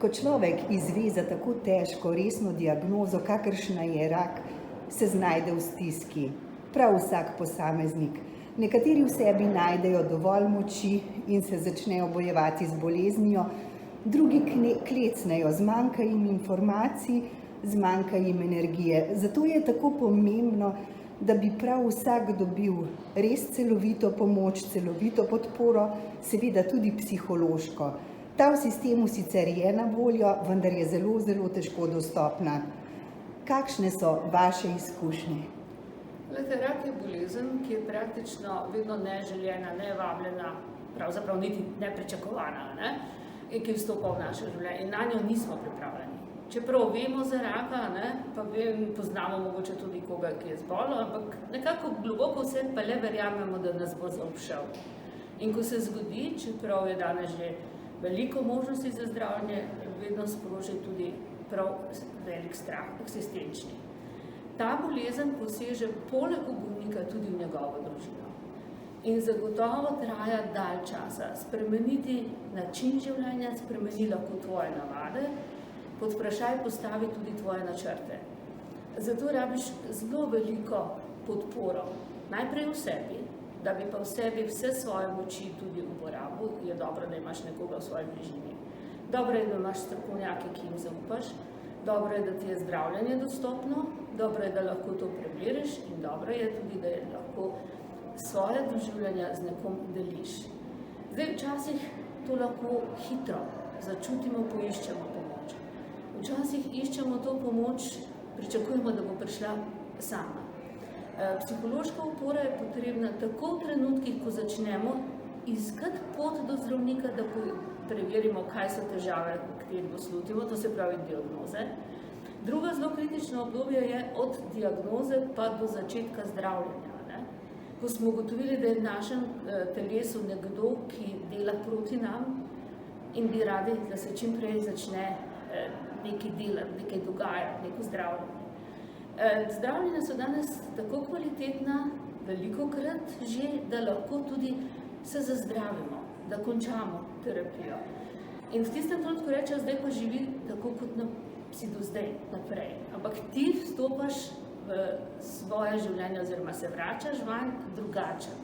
Ko človek izve za tako težko, resno diagnozo, kakršna je rak, se znajde v stiski. Prav vsak posameznik. Nekateri v sebi najdejo dovolj moči in se začnejo bojevati z boleznijo, drugi klecnejo, zmanjka jim informacij, zmanjka jim energije. Zato je tako pomembno, da bi prav vsak dobil res celovito pomoč, celovito podporo, seveda tudi psihološko. Ta v sistemu sicer je na voljo, vendar je zelo, zelo težko dostopna. Kakšne so vaše izkušnje? Rak je bolezen, ki je praktično vedno neželjena, nevabljena, pravzaprav niti nepričakovana, in ki vstopa v naše življenje in na njo nismo pripravljeni. Čeprav vemo za raka, pa poznamo mogoče tudi koga, ki je zbolel, ampak nekako globoko vse pa le verjamemo, da nas bo zaobšel. In ko se zgodi, čeprav je danes že veliko možnosti za zdravljenje, vedno sproži tudi prav velik strah, eksistenčni. Ta bolezen poseže poleg bolnika tudi v njegovo družino. In zagotovo traja dalj časa. Spremeniti način življenja, spremeni lahko tvoje navade, pod vprašaj postavi tudi tvoje načrte. Zato rabiš zelo veliko podporo, najprej v sebi, da bi pa v sebi vse svoje moči tudi uporabil, je dobro, da imaš nekoga v svoji bližini. Dobro je, da imaš strokovnjake, ki jim zaupaš, dobro je, da ti je zdravljenje dostopno, dobro je, da lahko to preveriš in dobro je tudi, da je lahko svoje doživljanja z nekom deliš. Zdaj, včasih to lahko hitro začutimo, poiščemo pomoč. Včasih iščemo to pomoč, pričakujemo, da bo prišla sama. Psihološka opora je potrebna tako v trenutkih, ko začnemo iskati pot do zdravnika, da preverimo, kaj so težave, katerih bo slutimo, to se pravi diagnoze. Druga zelo kritična obdobje je od diagnoze pa do začetka zdravljenja. Ko smo ugotovili, da je v našem telesu nekdo, ki dela proti nam in bi radi, da se čim prej začne nekaj delati, nekaj dogajati, neko zdravljenje. Zdravljenja so danes tako kvalitetna, velikokrat že, da lahko tudi se zazdravimo, da končamo terapijo. In v tistem trenutku rečejo, zdaj pa živi tako, kot si do zdaj naprej. Ampak ti vstopaš v svoje življenje oziroma se vračaš vanj drugačen.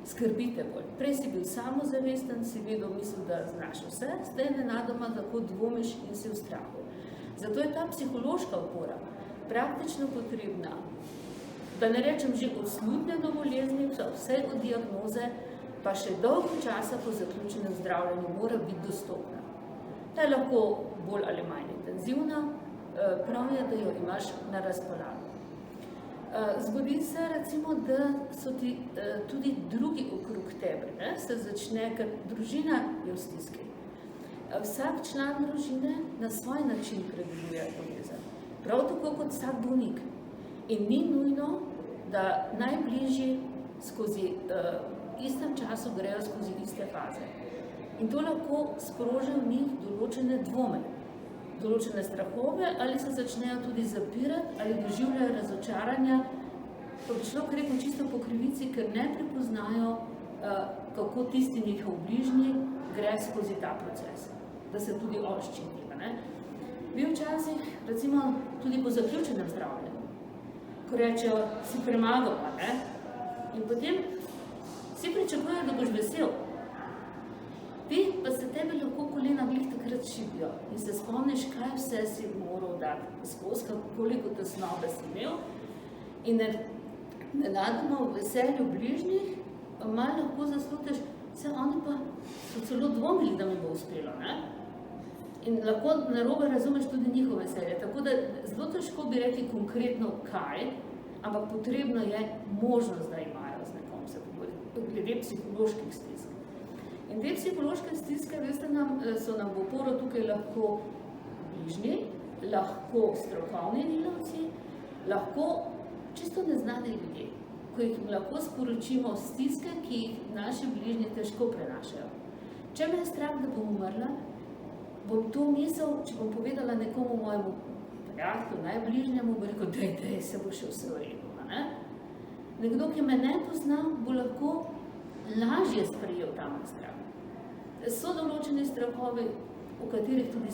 Skrbite bolj. Prej si bil samozavesten, si vedel, mislil, da znaš vse, zdaj nenadoma tako dvomiš in si v strahu. Zato je ta psihološka opora praktično potrebna, da ne rečem že od slutnja do bolezni, vse od diagnoze, pa še dolgo časa po zaključenem zdravljenju mora biti dostopna. Ta je lahko bolj ali manj intenzivna, prav je, da jo imaš na razpolago. Zgodi se recimo, da so ti tudi drugi okrog tebe, se začne, ker družina je v stiski. Vsak član družine na svoj način predeluje bolezen. Prav tako kot vsak bolnik. In ni nujno, da najbližji skozi istem času grejo skozi iste faze. In to lahko sproži v njih določene dvome, določene strahove ali se začnejo tudi zapirati ali doživljajo razočaranja, človek rekel čisto po krivici, ker ne prepoznajo, kako tisti njihov bližnji gre skozi ta proces, da se tudi on ščiti. Vi včasih, recimo tudi po zaključenem zdravljenju, ko rečejo, si premagal, in potem vsi pričakujejo, da boš vesel. Ti pa se tebe lahko kolena glih takrat šibijo in se spomniš, kaj vse si moral dati skozi, koliko tesnobe si imel in nenadoma v veselju bližnjih malo lahko zasluteš, vse oni pa so celo dvomili, da mi bo uspelo, in lahko narobe razumeš tudi njihovo veselje. Tako da zelo težko bi rekli konkretno kaj, ampak potrebno je možnost, da imajo z nekom se pogovoriti, glede psiholoških stisk. In te psihološke stiske, veste, so nam v oporo tukaj lahko bližnji, lahko strokovni delavci, lahko čisto neznani ljudje, ko jih lahko sporočimo stiske, ki jih naši bližnji težko prenašajo. Če me je strah, da bom umrla, bom to misel, če bom povedala nekomu mojemu prijatelju, najbližnjemu, bo rekel, daj, se bo še vse v redu. Nekdo, ki me ne pozna, bo lahko lažje sprejel ta moj strah. So določeni strahovi, o katerih tudi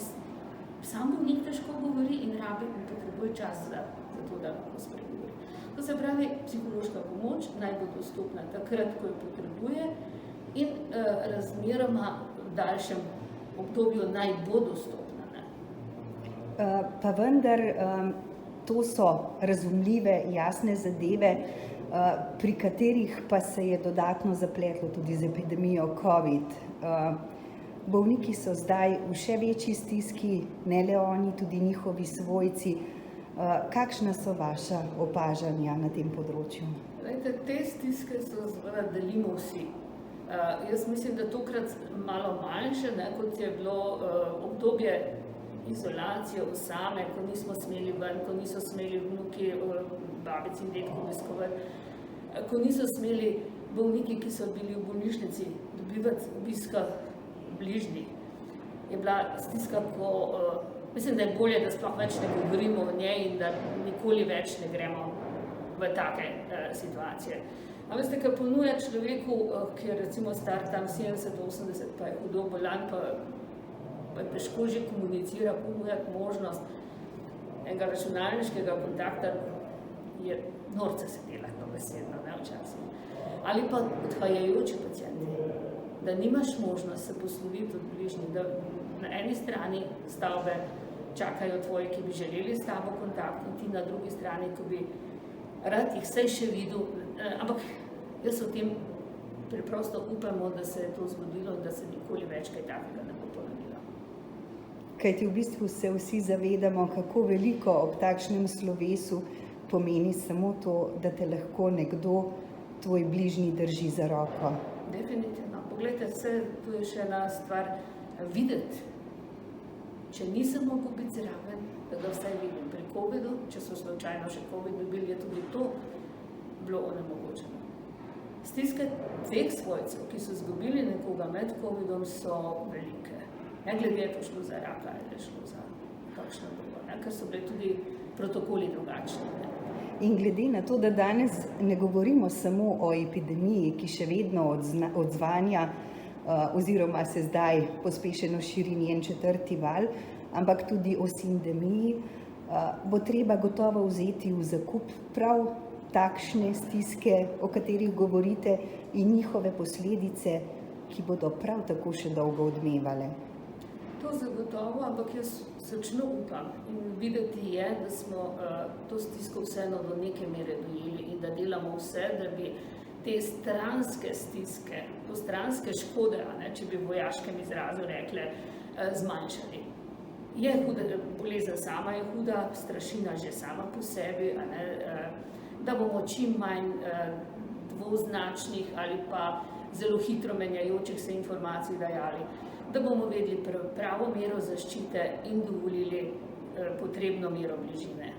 sam bolnik težko govori in potrebuje čas za to, da lahko spregovori. To se pravi, psihološka pomoč naj bo dostopna takrat, ko jo potrebuje in razmeroma v daljšem obdobju naj bo dostopna. Ne? Pa vendar, to so razumljive, jasne zadeve, pri katerih pa se je dodatno zapletlo tudi z epidemijo COVID. Bolniki so zdaj v še večji stiski, ne le oni, tudi njihovi svojci. Kakšna so vaša opažanja na tem področju? Te stiske so seveda delimo vsi. Jaz mislim, da tokrat malo manjše, kot je bilo obdobje izolacije osame, ko nismo smeli ven, ko niso smeli vnuki, babici in dedki obiskovati, ko niso smeli bolniki, ki so bili v bolnišnici, dobivati obiska bližnjih. Je bila stiska, mislim, da je bolje, da sploh več ne govorimo o njej in da nikoli več ne gremo v take situacije. A veste, kaj ponuja človeku, ki je recimo star tam 70-80, pa je hudo bolan, pa težko že komunicira, ponujati možnost enega računalniškega kontakta, je norce se dela dobesedno, ne včasih. Ali pa odhajajoči pacienti, da nimaš možnost se posloviti od bližnjih, da na eni strani stavbe čakajo tvoji, ki bi želeli s tabo kontakt, in ti na drugi strani, ko bi rad jih vsaj še videl, ampak jaz o tem preprosto upamo, da se je to zgodilo in da se nikoli več kaj takega ne bo ponovilo. Kajti v bistvu se vsi zavedamo, kako veliko ob takšnem slovesu pomeni samo to, da te lahko nekdo, tvoj bližnji, drži za roko. Definitivno. Poglejte, tu je še ena stvar videti. Če nisem mogel biti zraven, da ga vsaj vidim. Pri COVID-u, če so slučajno še COVID dobili, je tudi to bilo onemogočeno. Stiske teh svojcev, ki so izgubili nekoga med COVID-om, so velike. Ne glede je to šlo za raka ali je šlo za kakšno drugo, ker so bili tudi protokoli drugačni. In glede na to, da danes ne govorimo samo o epidemiji, ki še vedno odzvanja oziroma se zdaj pospešeno širi njen 4. val, ampak tudi o sindemiji, bo treba gotovo vzeti v zakup prav takšne stiske, o katerih govorite, in njihove posledice, ki bodo prav tako še dolgo odmevale. To zagotovo, ampak jaz srčno upam in videti je, da smo to stisko vseeno do neke mere dojeli in da delamo vse, da bi te stranske stiske, to stranske škode, če bi v vojaškem izrazu rekli, zmanjšali. Je huda, bolezen sama je huda, strašina že sama po sebi, da bomo čim manj dvoznačnih ali pa zelo hitro menjajočih se informacij dajali, da bomo vedeli pravo mero zaščite in dovolili potrebno mero bližine.